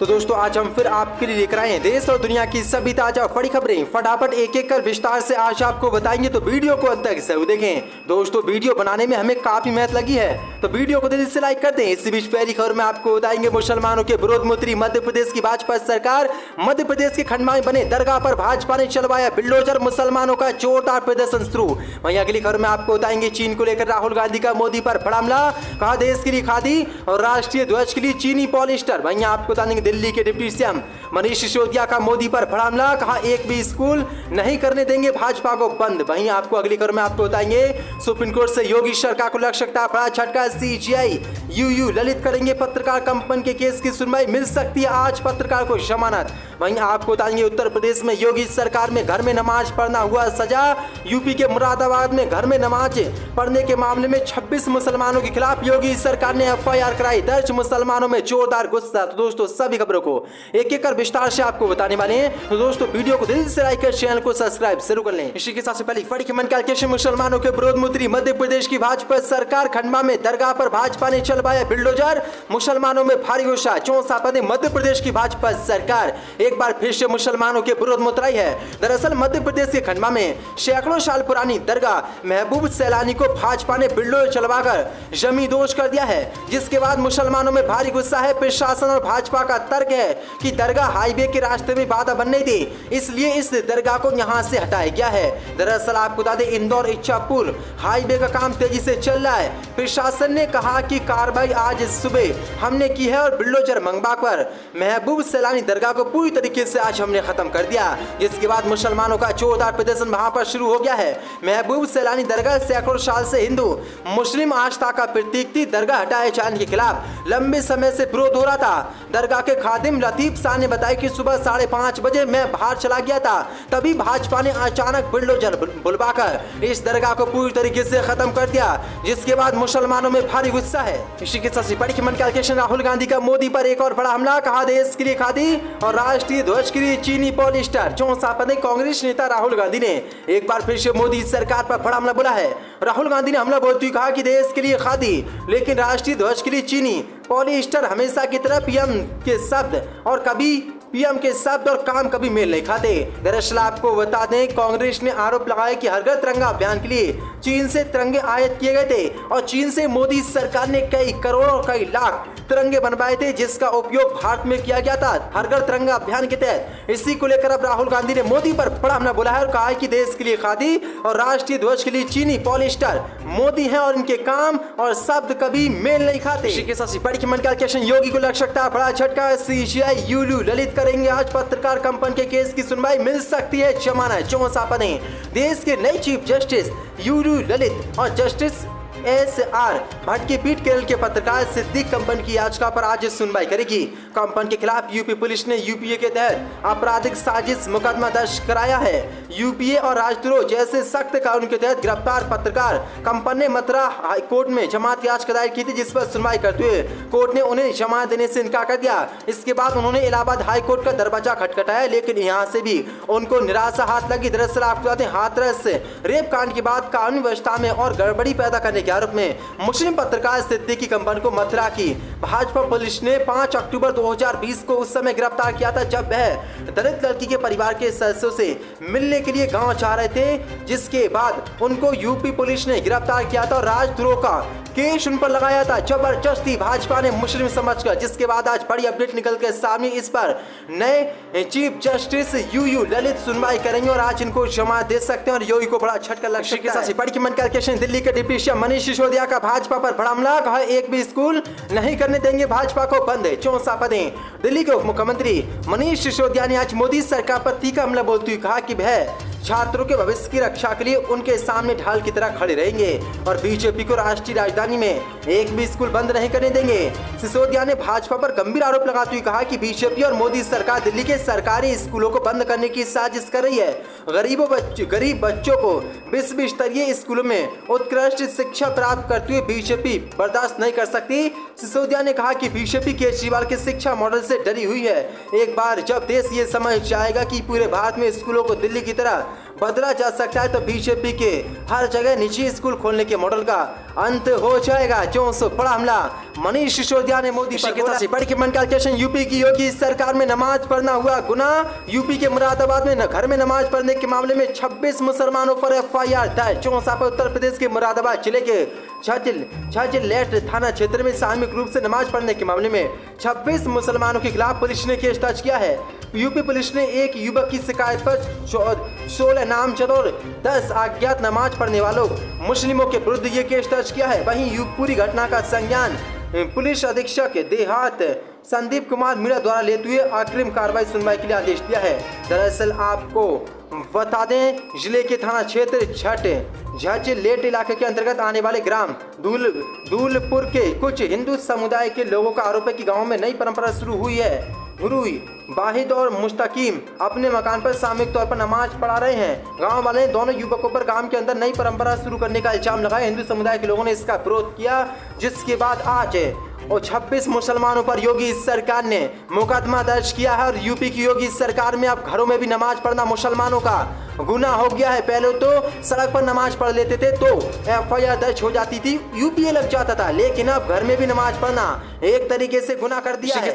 तो दोस्तों आज हम फिर आपके लिए लेकर आए हैं देश और दुनिया की सभी ताजा बड़ी खबरें। फटाफट एक एक कर विस्तार से आज आपको बताएंगे, तो वीडियो को अंत तक जरूर देखें। दोस्तों वीडियो बनाने में हमें काफी मेहनत लगी है, तो वीडियो को तेजी से लाइक कर दें। इसी बीच पहली खबर में आपको बताएंगे मुसलमानों के विरोध में उतरी मध्य प्रदेश की भाजपा सरकार। मध्य प्रदेश के खंडवा में बने दरगाह पर भाजपा ने चलवाया बिल्डोजर, मुसलमानों का जोरदार प्रदर्शन शुरू। वहीं अगली खबर में आपको बताएंगे चीन को लेकर राहुल गांधी का मोदी पर बड़ा हमला, कहा देश के लिए खादी और राष्ट्रीय ध्वज के लिए चीनी पॉलिस्टर। वहीं आपको बताएंगे दिल्ली के डिप्टी सीएम मनीष सिसोदिया का मोदी पर बड़ा हमला, कहा एक भी स्कूल नहीं करने देंगे भाजपा को बंद। वहीं आपको अगली खबर में आपको बताएंगे सुप्रीम कोर्ट से योगी सरकार को लग सकता बड़ा झटका, सीजीआई यूयू ललित करेंगे पत्रकार कंपन के केस की सुनवाई, मिल सकती है आज पत्रकार को जमानत। वहीं आपको बताएंगे उत्तर प्रदेश में योगी सरकार में घर में नमाज पढ़ना हुआ सजा। यूपी के मुरादाबाद में घर में नमाज पढ़ने के मामले में 26 मुसलमानों के खिलाफ योगी सरकार ने एफआईआर कराई दर्ज, मुसलमानों में जोरदार गुस्सा। तो दोस्तों सभी खबरों को एक एक कर विस्तार से आपको बताने वाले हैं, तो दोस्तों वीडियो को दिल से लाइक कर चैनल को सब्सक्राइब जरूर कर लें। इसी के साथ पहले बड़ी खबर कैलकुलेशन, मुसलमानों के विरोध में उतरी मध्य प्रदेश की भाजपा सरकार। खंडवा में दरगाह पर भाजपा ने चलवाया बिल्डोजर, मुसलमानों में भारी गुस्सा। चौंसा पदे मध्य प्रदेश की भाजपा सरकार एक बार फिर से मुसलमानों के विरोध में उतरी है। दरअसल मध्य प्रदेश के खंडवा में सैकड़ों साल पुरानी दरगाह महबूब सैलानी को भाजपा ने बिल्डोजर चलवाकर जमींदोज कर दिया है, जिसके बाद मुसलमानों में भारी गुस्सा है। प्रशासन और भाजपा का तर्क है कि दरगाह हाईवे के रास्ते में बाधा बन नहीं थी, इसलिए इस दरगाह को यहां से हटाया गया है। दरअसल आपको बता दें इंदौर इच्छापुर हाईवे का काम तेजी से चल रहा है। प्रशासन ने कहा कि कार्रवाई आज सुबह हमने की है और बिल्डोजर मंगवा कर महबूब सैलानी दरगाह को पूरी तरीके से आज हमने खत्म कर दिया, जिसके बाद मुसलमानों का जोरदार प्रदर्शन वहां पर शुरू हो गया है। महबूब सैलानी दरगाह सैकड़ों साल से हिंदू मुस्लिम आस्था का प्रतीक थी। दरगाह हटाए जाने के खिलाफ लंबे समय से विरोध हो रहा था। दरगाह के खादिम लतीफ शाह ने बताया कि सुबह 5:30 बजे मैं बाहर चला गया था, तभी भाजपा ने अचानक बिल्डोजर बुलवाकर इस दरगाह को पूरी तरीके से खत्म कर दिया, जिसके बाद मुसलमानों में भारी गुस्सा है। इसी के साथ बड़ी खबर कैलकुलेशन, राहुल गांधी का मोदी पर एक और बड़ा हमला, कहा देश के लिए खादी और राष्ट्रीय ध्वज के लिए चीनी पॉलिस्टर। चौंसा पदे कांग्रेस नेता राहुल गांधी ने एक बार फिर से मोदी सरकार पर बड़ा हमला बोला है। राहुल गांधी ने हमला बोलते हुए कहा कि देश के लिए खादी लेकिन राष्ट्रीय ध्वज के लिए चीनी पॉलिस्टर। हमेशा की तरह पीएम के शब्द और कभी पीएम के शब्द और काम कभी मेल नहीं खाते। दरअसल आपको बता दें कांग्रेस ने आरोप लगाया कि हर घर तिरंगा अभियान के लिए चीन से तिरंगे आयात किए गए थे और चीन से मोदी सरकार ने कई करोड़ और कई लाख तिरंगे बनवाए थे, जिसका उपयोग भारत में किया गया था हर घर तिरंगा अभियान के तहत। इसी को लेकर अब राहुल गांधी ने मोदी पर बड़ा हमला बोला है और कहा है कि देश के लिए खादी और राष्ट्रीय ध्वज के लिए चीनी पॉलिस्टर मोदी है और इनके काम और शब्द कभी मेल नहीं खाते। इसी के साथ बड़ी खबर कैलकुलेशन, योगी को लग सकता है बड़ा झटका, सीजीआई यूयू ललित करेंगे आज पत्रकार कंपन के केस की सुनवाई, मिल सकती है जमानत। चौंसा पदे देश के नए चीफ जस्टिस यूयू ललित और जस्टिस एस.आर. भट्ट की पीठ केरल के पत्रकार सिद्दीक कंपन की याचिका पर आज सुनवाई करेगी। कंपन के खिलाफ यूपी पुलिस ने यूपीए के तहत आपराधिक साजिश मुकदमा दर्ज कराया है। यूपीए और राजद्रोह जैसे सख्त कानून के तहत गिरफ्तार पत्रकार कंपन ने मथुरा हाईकोर्ट में जमानत याचिका दायर की थी, जिस पर सुनवाई करते हुए कोर्ट ने उन्हें जमानत देने से इनकार कर दिया। इसके बाद उन्होंने इलाहाबाद हाईकोर्ट का दरवाजा खटखटाया, लेकिन यहाँ से भी उनको निराशा हाथ लगी। दरअसल आपको बताते हैं हाथरस रेप कांड के बाद कानूनी व्यवस्था में और गड़बड़ी पैदा करने के आरोप में मुस्लिम पत्रकार सिद्दीकी कंपन को मथुरा की भाजपा पुलिस ने 5 अक्टूबर 2020 को उस समय गिरफ्तार किया था, जब वह दलित लड़की के परिवार के सदस्यों से मिलने के लिए गांव जा रहे थे, जिसके बाद उनको यूपी पुलिस ने गिरफ्तार किया था और राजद्रोह का केस उन पर लगाया था जबरदस्ती भाजपा ने मुस्लिम समझकर। जिसके बाद आज बड़ी अपडेट निकल के सामने, इस पर नए चीफ जस्टिस यूयू ललित सुनवाई करेंगे और आज इनको जमानत दे सकते हैं और योगी को बड़ा झटका लग सकता है। बड़ी खबर कैलकुलेशन, दिल्ली के डिप्टी सीएम मनीष सिसोदिया का भाजपा पर बड़ा हमला, कहा एक भी स्कूल नहीं करने देंगे भाजपा को बंद। चौंसा पदे दिल्ली के उप मुख्यमंत्री मनीष सिसोदिया ने आज मोदी सरकार पर तीखा हमला बोलते हुए कहा कि वह छात्रों के भविष्य की रक्षा के लिए उनके सामने ढाल की तरह खड़े रहेंगे और बीजेपी को राष्ट्रीय राजधानी में एक भी स्कूल बंद नहीं करने देंगे। सिसोदिया ने भाजपा पर गंभीर आरोप लगाते हुए कहा कि बीजेपी और मोदी सरकार दिल्ली के सरकारी स्कूलों को बंद करने की साजिश कर रही है। गरीब बच्चों को विश्व स्तरीय स्कूलों में उत्कृष्ट शिक्षा प्राप्त करते हुए बीजेपी बर्दाश्त नहीं कर सकती। सिसोदिया ने कहा कि बीजेपी केजरीवाल के शिक्षा मॉडल से डरी हुई है। एक बार जब देश ये समझ जाएगा कि पूरे भारत में स्कूलों को दिल्ली की तरह बदला जा सकता है, तो बीजेपी के हर जगह निजी स्कूल खोलने के मॉडल का अंत हो जाएगा। 400 बड़ा हमला, मनीष सिसोदिया ने मोदी पर बोला। पढ़ के मन का क्वेश्चन, यूपी की योगी सरकार में नमाज पढ़ना हुआ गुनाह। यूपी के मुरादाबाद में घर में नमाज पढ़ने के मामले में 26 मुसलमानों पर FIR दर्ज। 400 पर उत्तर प्रदेश के मुरादाबाद जिले के छाजिलेट थाना क्षेत्र में सामूहिक रूप से नमाज पढ़ने के मामले में 26 मुसलमानों के खिलाफ पुलिस ने केस दर्ज किया है। यूपी पुलिस ने एक युवक की शिकायत पर 16 नामजद और 10 अज्ञात नमाज पढ़ने वालों मुस्लिमों के विरुद्ध ये केस दर्ज किया है। वहीं पूरी घटना का संज्ञान पुलिस अधीक्षक देहात संदीप कुमार मीणा द्वारा लेते हुए अग्रिम कार्रवाई सुनवाई के लिए आदेश दिया है। दरअसल आपको बता दें, जिले के थाना क्षेत्र छाजिलेट इलाके के अंतर्गत आने वाले ग्राम दूलपुर के कुछ हिंदू समुदाय के लोगों का आरोप है कि गांव में नई परंपरा शुरू हुई है। वाहिद और मुस्तकीम अपने मकान पर सामूहिक तौर पर नमाज पढ़ा रहे हैं। गांव वाले दोनों युवकों पर गांव के अंदर नई परंपरा शुरू करने का इल्जाम लगाया। हिंदू समुदाय के लोगों ने इसका विरोध किया, जिसके बाद आज और 26 मुसलमानों पर योगी सरकार ने मुकदमा दर्ज किया है। और यूपी की योगी सरकार में अब घरों में भी नमाज पढ़ना मुसलमानों का गुनाह हो गया है। पहले तो सड़क पर नमाज पढ़ लेते थे तो FIR दर्ज हो जाती थी, UPA लग जाता था, लेकिन अब घर में भी नमाज पढ़ना एक तरीके से गुनाह कर दिया है।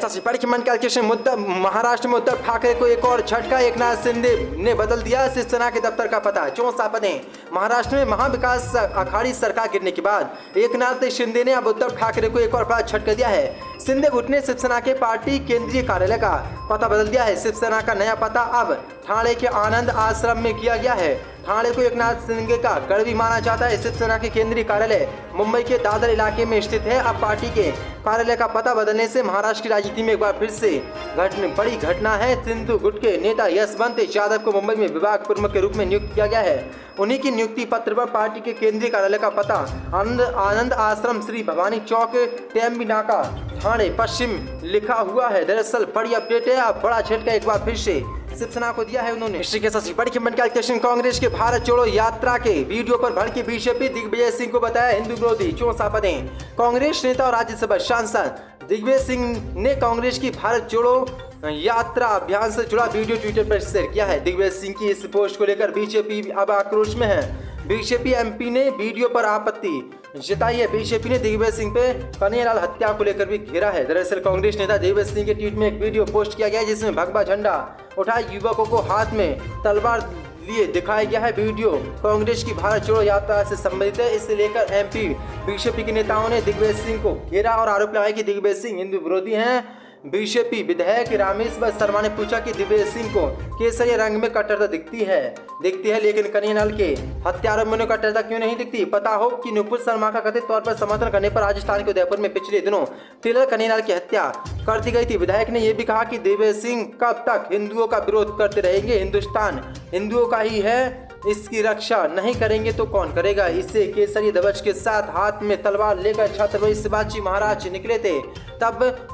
मुद्दा महाराष्ट्र में उद्धव ठाकरे को एक और झटका, एकनाथ शिंदे ने बदल दिया शिवसेना के दफ्तर का पता। 4 पदें। महाराष्ट्र में महाविकास अघाड़ी सरकार गिरने के बाद एकनाथ शिंदे ने अब उद्धव ठाकरे को एक और बड़ा झटका दिया है। शिंदे गुट ने शिवसेना के पार्टी केंद्रीय कार्यालय का पता बदल दिया है। शिवसेना का नया पता अब ठाणे के आनंद आश्रम में किया गया है। ठाणे को एकनाथ शिंदे का गढ़ भी माना जाता है। शिवसेना के केंद्रीय कार्यालय मुंबई के दादर इलाके में स्थित है। अब पार्टी के कार्यालय का पता बदलने से महाराष्ट्र की राजनीति में एक बार फिर से बड़ी घटना है। सिंधु गुट के नेता यशवंत यादव को मुंबई में विभाग प्रमुख के रूप में नियुक्त किया गया है। उन्हीं की नियुक्ति पत्र पर पार्टी के केंद्रीय कार्यालय का पता आनंद आश्रम श्री भवानी चौक टेम्बी नाका ठाणे पश्चिम लिखा हुआ है। दरअसल बड़ी अपडेट है, अब बड़ा झटका एक बार फिर से शिवसेना को दिया है उन्होंने। इसी के साथ बड़ी खबर निकाली, कांग्रेस के भारत जोड़ो यात्रा के वीडियो पर भड़के बीजेपी, दिग्विजय सिंह को बताया हिंदू विरोधी। 4 पदें। कांग्रेस नेता और राज्यसभा सांसद दिग्विजय सिंह ने कांग्रेस की भारत जोड़ो यात्रा अभियान से जुड़ा वीडियो ट्विटर पर शेयर किया है। दिग्विजय सिंह की इस पोस्ट को लेकर बीजेपी अब आक्रोश में है। बीजेपी MP ने वीडियो पर आपत्ति जताई है। बीजेपी ने दिग्विजय सिंह पे कन्हैयालाल हत्या को लेकर भी घेरा है। दरअसल कांग्रेस नेता दिग्विजय सिंह के ट्वीट में एक वीडियो पोस्ट किया गया है, जिसमें भगवा झंडा उठाए युवकों को हाथ में तलवार लिए दिखाया गया है। वीडियो कांग्रेस की भारत जोड़ो यात्रा से संबंधित है। इसे लेकर MP बीजेपी के नेताओं ने दिग्विजय सिंह को घेरा और आरोप लगाया कि दिग्विजय सिंह हिंदू विरोधी हैं। बीजेपी विधायक रामेश्वर शर्मा ने पूछा कि दिग्विजय सिंह को केसरिया रंग में कट्टरता दिखती है, लेकिन कन्हैयालाल के हत्यारों में कट्टरता क्यों नहीं दिखती। पता हो कि नुपुर शर्मा का कथित तौर पर समर्थन करने पर राजस्थान के उदयपुर में पिछले दिनों टेलर कन्हैयालाल की हत्या कर दी गई थी। विधायक ने यह भी कहा कि दिग्विजय सिंह कब तक हिंदुओं का विरोध करते रहेंगे। हिंदुस्तान हिंदुओं का ही है, इसकी रक्षा नहीं करेंगे तो कौन करेगा। इससे केसरी ध्वज के साथ हाथ में तलवार लेकर छत्रपति शिवाजी महाराज निकले थे, तब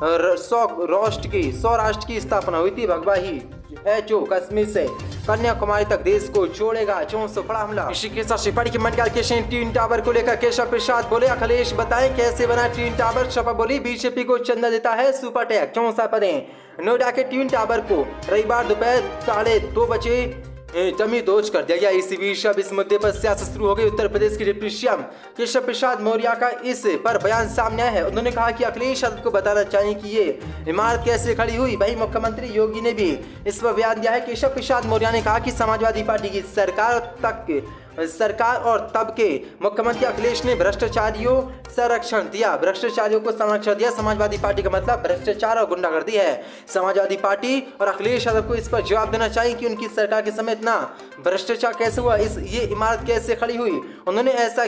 सौराष्ट्र की स्थापना हुई थी। भगवा ही है जो कश्मीर से कन्याकुमारी तक देश को जोड़ेगा। 400 बड़ा हमला। इसी के साथ सिपाही की मंडल के ट्विन टावर को लेकर केशव प्रसाद बोले, अखिलेश बताएं कैसे बना ट्विन टावर। सपा बोली बीजेपी को चंदा देता है सुपर टैग। 4 पदें। नोएडा के ट्विन टावर को रविवार दोपहर 2:30 बजे जमी दोज कर दिया गया। इसी बीच अब इस मुद्दे पर सियासत शुरू हो गई। उत्तर प्रदेश के डिप्टी CM केशव प्रसाद मौर्य का इस पर बयान सामने आया है। उन्होंने कहा कि अखिलेश यादव को बताना चाहिए कि ये इमारत कैसे खड़ी हुई। वहीं मुख्यमंत्री योगी ने भी इस पर बयान दिया है। केशव प्रसाद मौर्य ने कहा कि समाजवादी पार्टी की सरकार और तब के मुख्यमंत्री अखिलेश ने भ्रष्टाचारियों को संरक्षण दिया। समाजवादी पार्टी का मतलब भ्रष्टाचार और गुंडागर्दी है। समाजवादी पार्टी और अखिलेश यादव को इस पर जवाब देना चाहिए कि उनकी सरकार के समय इतना भ्रष्टाचार कैसे हुआ, ये इमारत कैसे खड़ी हुई, उन्होंने ऐसा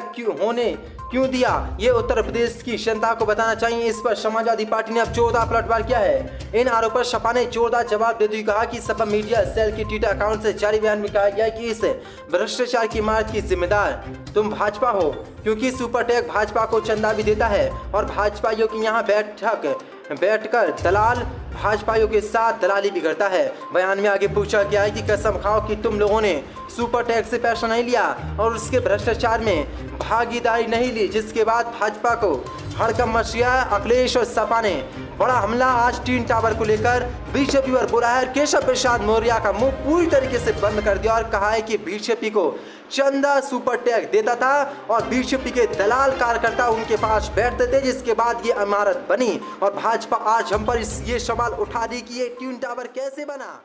क्यों दिया, ये उत्तर प्रदेश की जनता को बताना चाहिए। इस पर समाजवादी पार्टी ने अब जोरदार पलटवार किया है। इन आरोपों पर सपा ने जोरदार जवाब देते हुए कहा कि सपा मीडिया सेल के ट्विटर अकाउंट से जारी बयान में कहा गया कि इस भ्रष्टाचार की इमारत की जिम्मेदार तुम भाजपा हो, क्योंकि सुपर टैग भाजपा को चंदा भी देता है और भाजपाइयों की यहाँ बैठकर दलाल भाजपाइयों के साथ दलाली भी करता है। बयान में आगे पूछा गया है कि कसम खाओ कि तुम लोगों ने सुपर टैक्स से पैसा नहीं लिया और उसके भ्रष्टाचार में भागीदारी नहीं ली, जिसके बाद भाजपा को हड़कंप मच गया। अखिलेश और सपा ने बड़ा हमला आज ट्विन टावर को लेकर बीजेपी पर बोला है। केशव प्रसाद मौर्य का मुंह पूरी तरीके से बंद कर दिया और कहा है कि बीजेपी को चंदा सुपर टैक्स देता था और बीजेपी के दलाल कार्यकर्ता उनके पास बैठते थे, जिसके बाद ये इमारत बनी। और भाजपा आज हम पर ये सवाल उठा दी कि ये ट्विन टावर कैसे बना।